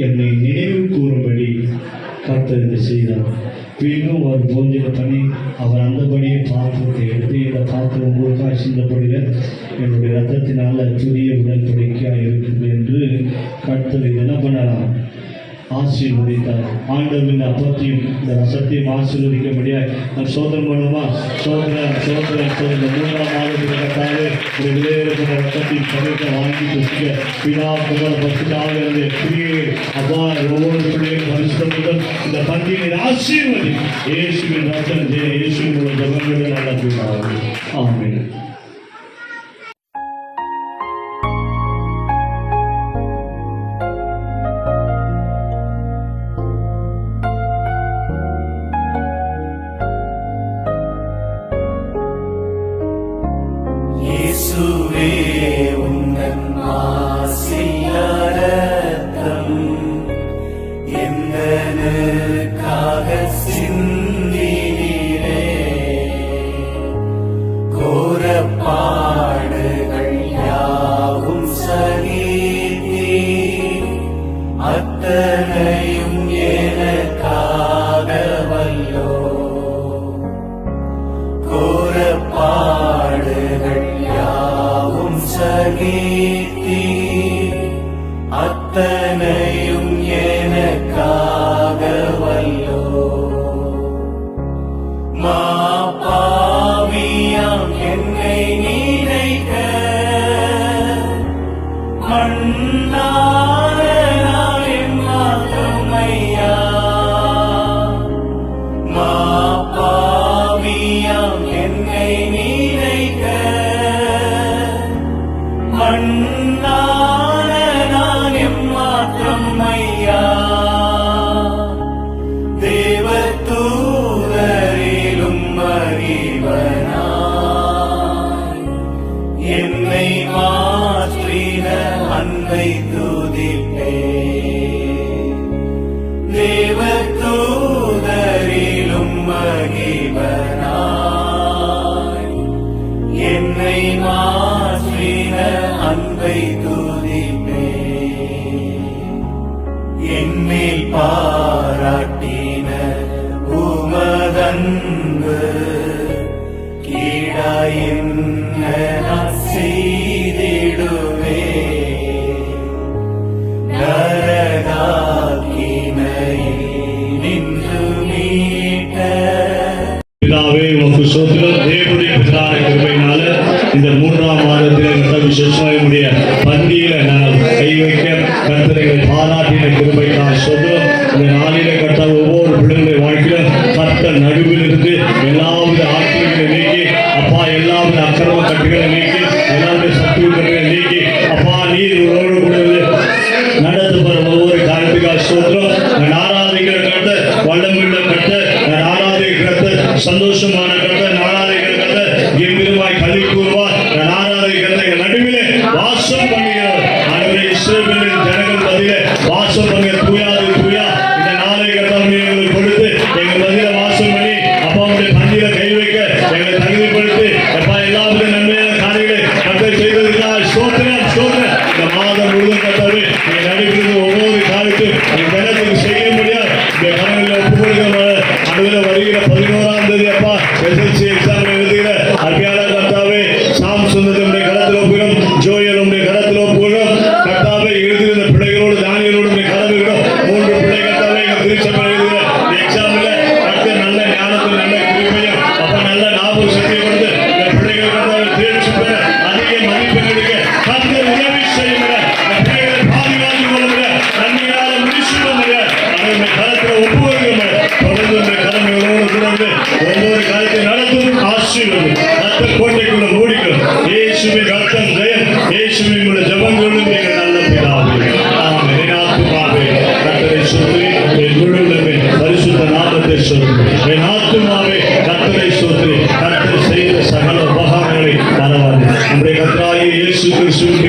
என்னை நினைவு கூறும்படி கர்த்தர் செய்தார். பின்னும் அவர் போஜன பண்ணி அவர் அந்தபடியே பாத்திரத்தை எடுத்து இந்த பாத்திரம் உங்களுக்காக சிந்தப்படுகிற என்னுடைய ரத்தத்தினால புதிய உடன்படிக்கையாக இருக்குது என்று கர்த்தர் என்ன பண்ணலாம், ஆசீர்வதித்தார். ஆண்டவரின் அப்பத்தையும் இந்த ரசத்தையும் ஆசீர்வதிக்க முடியாது. நம் சோதரம் பண்ணுமா? சோதரம் இந்த 3ஆம் மாதத்திற்காக ஒரு விலையிருக்கிற ரத்தத்தின் பதத்தை வாங்கி கொடுக்க பிதா புகழ் பசுதாவிலிருந்து பிரியே அப்பா ஒவ்வொரு பிள்ளையும் பரிசுத்தமுடன் இந்த பந்தியை ஆசீர்வதி. இயேசுவின் ரத்தம் இயேசுவின் ஜெபங்களை நல்ல ஆமென். இயேசுவே உந்தன் ஆசிய ரத்தம் எந்தனுக்காக சிந்தினீரே, கோர பாடுகள் யாவும் சகித்தீர், அத்தனையும் எனக்காக வல்லோ. கோர பாடுகள் யாவும் சகித்தீர், அத்தனையும் எனக்காக வல்லோ. மாபாவியாம் என்னை நினைக்க மண்ணான நான் மாத்திரம் ஐயா. மாபாவியாம் என்னை நினைக்க மண்ணான நான் எம்மாத்திரம் ஐயா. தேவதூதரிலும் அறிவனாய் என்னை மாற்றின அன்பை துதிப்பே. தேவதூதரிலும் அறிவனாய் என்னை மாற்றின அன்பை துதிப்பே. என்னில் பாராட்டின உமதன்பு கீழாய் என்ன நான் செய்திடுவே. நரகாக்கினையில் நின்று மீட்ட பிதாவே உமக்கு ஸ்தோத்திரம். தேவனுடைய பிரதான கிருபையினால இந்த 3ஆம் மாதத்தில் விசேஷமாயுடைய பந்தியில நான் கை வைக்க கர்த்தரை பாராட்டின கிருபைக்காக ஸ்தோத்திரம். இந்த நாளிலே கர்த்தர் ஒவ்வொரு பிள்ளைகளுடைய வாழ்க்கையில கர்த்தர் நடுவில் இருந்து எல்லாவித ஆட்சிகளை நீக்கி அப்பா, எல்லாவித அக்கிரம கட்டுகளை நீக்கி எல்லாவுடைய சத்துவ கட்டுகளை நீக்கி அப்பா நீர் உறவோடு கூட நடத்தப்படுற ஒவ்வொரு காரியத்துக்காக ஸ்தோத்திரம். நான் ஆராதிக்கிற கர்த்த வல்லமுள்ள கர்த்த, நான் ஆராதிக்கிற கர்த்த சந்தோஷமான கர்த்த, ஆராதிக்கிற கர்த்த கம்பீரமாய் களி கூறுவார். நான் ஆராதிக்கிற எங்கள் நடுவிலே வாசம் பண்ணுகிறார். ஆண்டவரே, இஸ்ரவேலின் ஜனங்கள் மத்தியிலே வாசம் பண்ணுகிற தூயாது தூயா இந்த நாளை கர்த்தாவே எங்களுக்கு கொடுத்து எங்கள் மத்தியில வாசம் பண்ணி அப்பாவுடைய பந்தியில கை வைக்க எங்களை தகுதிப்படுத்தி அப்பா எல்லாவித நன்மையான காரியங்களை கர்த்தர் செய்ததுக்காக ஸ்தோத்திரம் ஸ்தோத்திரம். இந்த மாதம் முழுவதும் கர்த்தாவே எங்கள் நடுவில் ஒவ்வொரு காரியத்தையும் எங்கள் ஜனத்துக்கு செய்ய முடியாது இந்த கரங்களில் ஒப்புக்கொடுக்கிற நடுவில் வருகிற 11ஆம் தேதி அப்பா SSLC எக்ஸாம் எழுதுகிற அருமையாளர் கர்த்தாவே சாம் சுந்தரத்துடைய கரத்தில் ஒப்புகிறோம், ஜோயல் உடைய கரத்தில் ஒப்புகிறோம் கர்த்தாவே. எழுதுகிற பிள்ளைகளோடு தானியலோடு கலந்துகிறோம். 3 பிள்ளை கர்த்தாவே எங்கள் திருச்சபை எழுதுகிற எக்ஸாமில் அடுத்த நல்ல ஞானத்தில் நல்ல கிருபையும் அப்ப நல்ல ஞாபக சக்தியை கொடுத்து இந்த பிள்ளைகள் கர்த்தாவே தேர்ச்சி பெற அதிக மதிப்பெண் எடுக்க கர்த்தர் உதவி செய்யுங்க. பிள்ளைகளை பாதுகாத்து கொள்ளுங்க, நன்மையால முடிச்சுடுங்க. அவருடைய கரத்தில் ஒப்புவருங்க. தொடர்ந்து கடமைகளோடு தொடர்ந்து ஒவ்வொரு காரியத்தை நடத்தும் ஆசீர்வாதம் ரத்த கோட்டைக்குள்ள மூடிக்கும். இயேசுவின் ரத்தம் ஜெயம். இயேசுவின் உள்ள ஜெபங்களும் நீங்கள் நல்ல பிதாவே. ஆமென். ஆத்துமாவே கர்த்தரை ஸ்தோத்திரி, என் முழுவதுமே பரிசுத்த நாமத்தை ஸ்தோத்திரி. என் ஆத்துமாவே கர்த்தரை ஸ்தோத்திரி, கர்த்தர் செய்த சகல உபகாரங்களை மறவாதே. நம்முடைய கர்த்தராகிய இயேசு கிறிஸ்துவின்